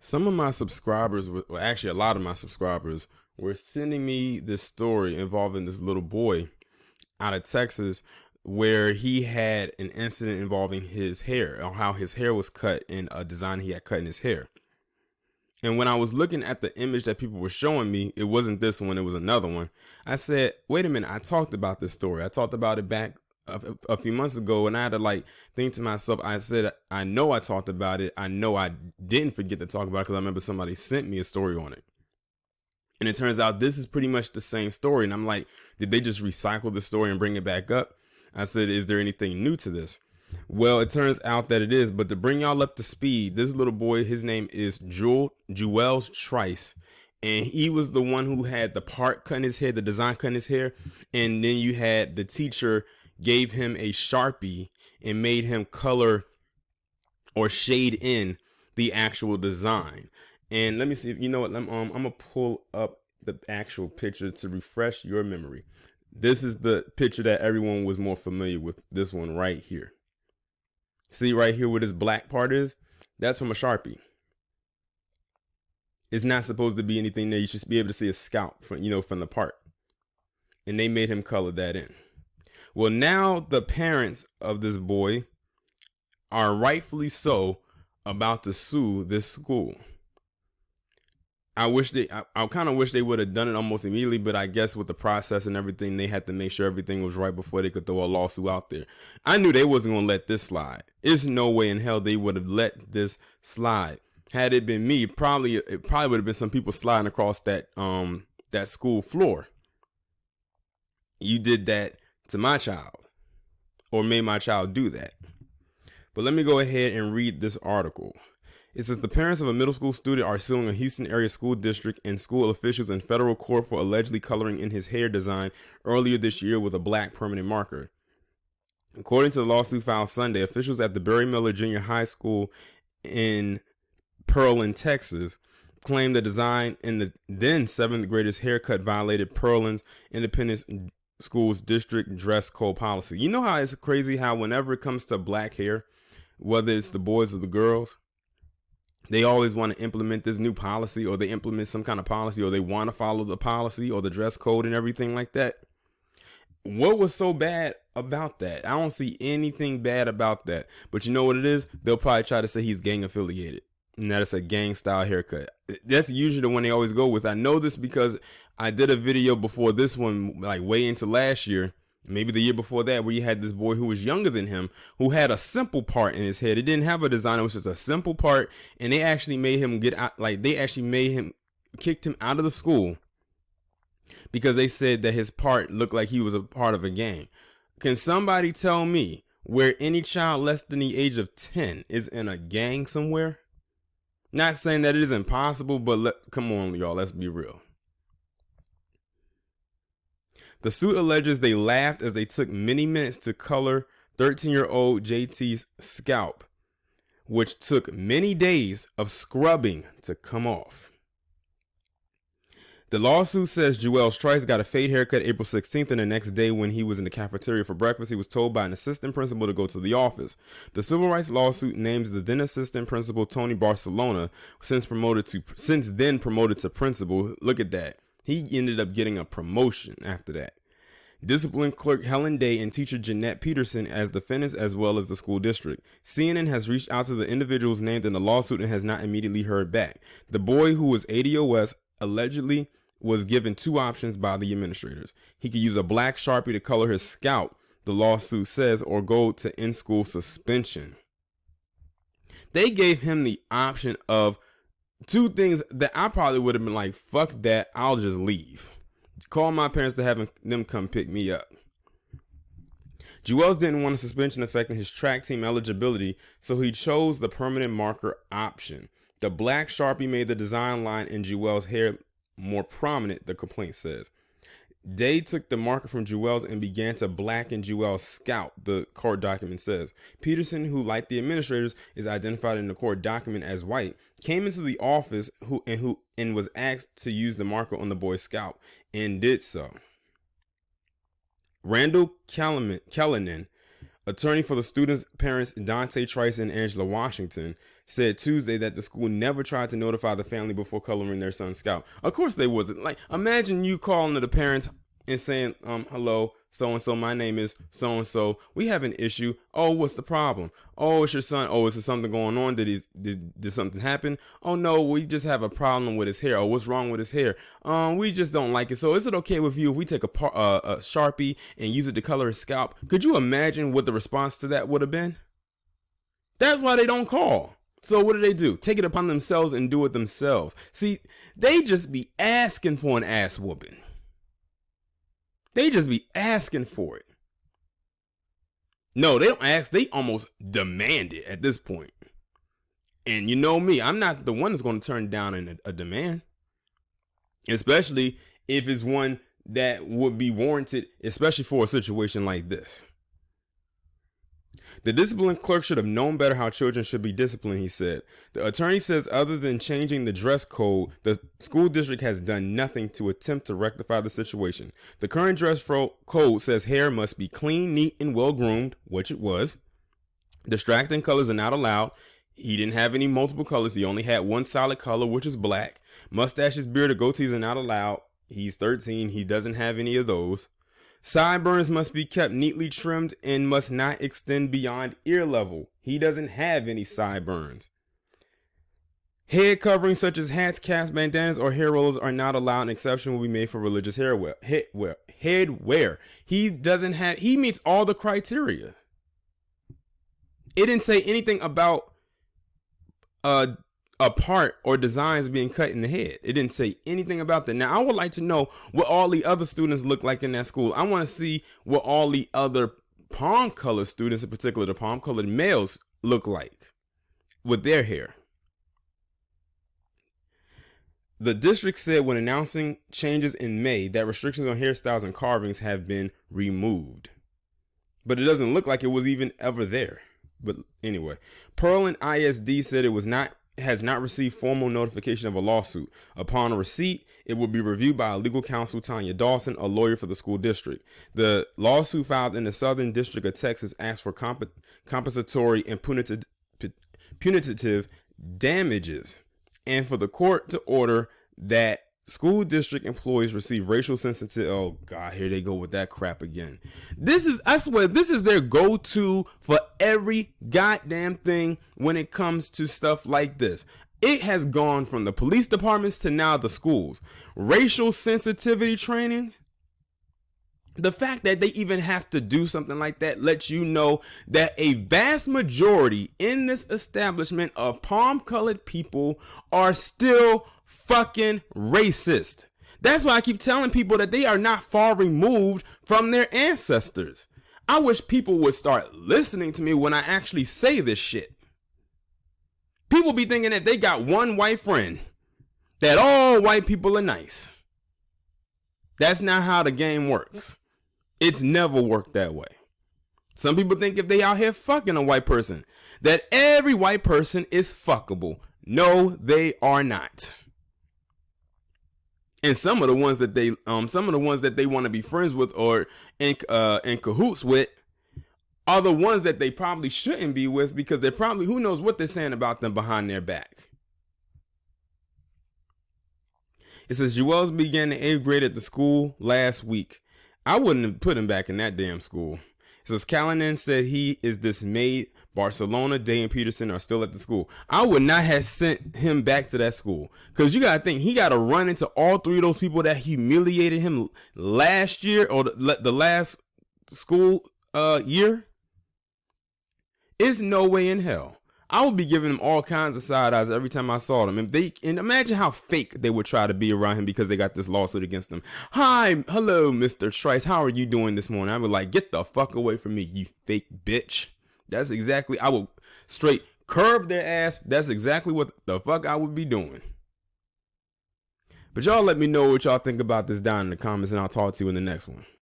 Some of my subscribers, well, actually a lot of my subscribers, were sending me this story involving this little boy out of Texas where he had an incident involving his hair, or how his hair was cut in a design he had cut in his hair. And when I was looking at the image that people were showing me, it wasn't this one, it was another one. I said, wait a minute, I talked about this story. I talked about it back a few months ago, and I had to think to myself, I said, I know I talked about it. I know I didn't forget to talk about it because I remember somebody sent me a story on it. And it turns out this is pretty much the same story. And I'm like, did they just recycle the story and bring it back up? I said, is there anything new to this? Well, it turns out that it is. But to bring y'all up to speed, this little boy, his name is Juelz Trice. And he was the one who had the part cut in his hair, the design cut in his hair. And then you had the teacher gave him a Sharpie and made him color or shade in the actual design. And let me see if you know what, I'm gonna pull up the actual picture to refresh your memory. This is the picture that everyone was more familiar with, this one right here. See right here where this black part is? That's from a Sharpie. It's not supposed to be anything there. You should be able to see a scalp from the part. And they made him color that in. Well, now the parents of this boy are rightfully so about to sue this school. I kind of wish they would have done it almost immediately, but I guess with the process and everything, they had to make sure everything was right before they could throw a lawsuit out there. I knew they wasn't going to let this slide. There's no way in hell they would have let this slide. Had it been me, it probably would have been some people sliding across that school floor. You did that to my child, or made my child do that. But let me go ahead and read this article. It says the parents of a middle school student are suing a Houston area school district and school officials in federal court for allegedly coloring in his hair design earlier this year with a black permanent marker. According to the lawsuit filed Sunday, officials at the Barry Miller Junior High School in Pearland, Texas, claimed the design in the then 7th grader's haircut violated Pearland's Independent Schools district dress code policy. You know how it's crazy how whenever it comes to black hair, whether it's the boys or the girls, they always want to implement this new policy, or they implement some kind of policy, or they want to follow the policy or the dress code and everything like that. What was so bad about that? I don't see anything bad about that. But you know what it is? They'll probably try to say he's gang affiliated and that it's a gang style haircut. That's usually the one they always go with. I know this because I did a video before this one, like way into last year, maybe the year before that, where you had this boy who was younger than him, who had a simple part in his head. It didn't have a design. It was just a simple part. And they actually made him get out. Kicked him out of the school because they said that his part looked like he was a part of a gang. Can somebody tell me where any child less than the age of 10 is in a gang somewhere? Not saying that it is impossible, but come on, y'all, let's be real. The suit alleges they laughed as they took many minutes to color 13-year-old JT's scalp, which took many days of scrubbing to come off. The lawsuit says Juelz Trice got a fade haircut April 16th, and the next day when he was in the cafeteria for breakfast, he was told by an assistant principal to go to the office. The civil rights lawsuit names the then assistant principal Tony Barcelona, since then promoted to principal. Look at that. He ended up getting a promotion after that. Discipline clerk Helen Day and teacher Jeanette Peterson as defendants, as well as the school district. CNN has reached out to the individuals named in the lawsuit and has not immediately heard back. The boy, who was ADOS, allegedly was given two options by the administrators. He could use a black Sharpie to color his scalp, the lawsuit says, or go to in-school suspension. They gave him the option of two things that I probably would have been like, fuck that, I'll just leave. Call my parents to have them come pick me up. Juelz didn't want a suspension affecting his track team eligibility, so he chose the permanent marker option. The black Sharpie made the design line in Juelz's hair more prominent, the complaint says. Day took the marker from Juelz and began to blacken Juelz's scalp, the court document says. Peterson, who, like the administrators, is identified in the court document as white, came into the office and was asked to use the marker on the boy's scalp, and did so. Randall Callanan, attorney for the students' parents Dante Trice and Angela Washington, said Tuesday that the school never tried to notify the family before coloring their son's scalp. Of course they wasn't. Like, imagine you calling to the parents and saying, hello, so-and-so, my name is so-and-so. We have an issue. Oh, what's the problem? Oh, it's your son. Oh, is there something going on? Did something happen? Oh, no, we just have a problem with his hair. Oh, what's wrong with his hair? We just don't like it. So is it okay with you if we take a Sharpie and use it to color his scalp? Could you imagine what the response to that would have been? That's why they don't call. So what do? Take it upon themselves and do it themselves. See, they just be asking for an ass whooping. They just be asking for it. No, they don't ask. They almost demand it at this point. And you know me, I'm not the one that's going to turn down a demand. Especially if it's one that would be warranted, especially for a situation like this. The discipline clerk should have known better how children should be disciplined, he said. The attorney says other than changing the dress code, the school district has done nothing to attempt to rectify the situation. The current dress code says hair must be clean, neat, and well-groomed, which it was. Distracting colors are not allowed. He didn't have any multiple colors. He only had one solid color, which is black. Mustaches, beard, or goatees are not allowed. He's 13. He doesn't have any of those. Sideburns must be kept neatly trimmed and must not extend beyond ear level. He doesn't have any sideburns. Head coverings such as hats, caps, bandanas, or hair rollers are not allowed. An exception will be made for religious headwear. He meets all the criteria. It didn't say anything about a part or designs being cut in the head. It didn't say anything about that. Now, I would like to know what all the other students look like in that school. I want to see what all the other palm colored students, in particular the palm colored males, look like with their hair. The district said when announcing changes in May that restrictions on hairstyles and carvings have been removed. But it doesn't look like it was even ever there. But anyway, Pearland ISD said it has not received formal notification of a lawsuit. Upon a receipt, it will be reviewed by legal counsel Tanya Dawson, a lawyer for the school district. The lawsuit filed in the Southern District of Texas asks for compensatory and punitive damages, and for the court to order that school district employees receive racial sensitive. Oh God, here they go with that crap again. I swear, this is their go-to for every goddamn thing when it comes to stuff like this. It has gone from the police departments to now the schools. Racial sensitivity training. The fact that they even have to do something like that lets you know that a vast majority in this establishment of palm-colored people are still fucking racist. That's why I keep telling people that they are not far removed from their ancestors. I wish people would start listening to me when I actually say this shit. People be thinking that they got one white friend, that all white people are nice. That's not how the game works. It's never worked that way. Some people think if they out here fucking a white person, that every white person is fuckable. No, they are not. And some of the ones that they want to be friends with or in cahoots with are the ones that they probably shouldn't be with, because they're probably, who knows what they're saying about them behind their back. It says Juelz began the 8th grade at the school last week. I wouldn't have put him back in that damn school. It says Callanan said he is dismayed. Barcelona, Day, and Peterson are still at the school. I would not have sent him back to that school, because you got to think, he got to run into all three of those people that humiliated him last year, or the last school year. It's no way in hell. I would be giving him all kinds of side eyes every time I saw them. And imagine how fake they would try to be around him because they got this lawsuit against them. Hello, Mr. Trice. How are you doing this morning? I would like, get the fuck away from me, you fake bitch. That's exactly, I would straight curb their ass. That's exactly what the fuck I would be doing. But y'all let me know what y'all think about this down in the comments, and I'll talk to you in the next one.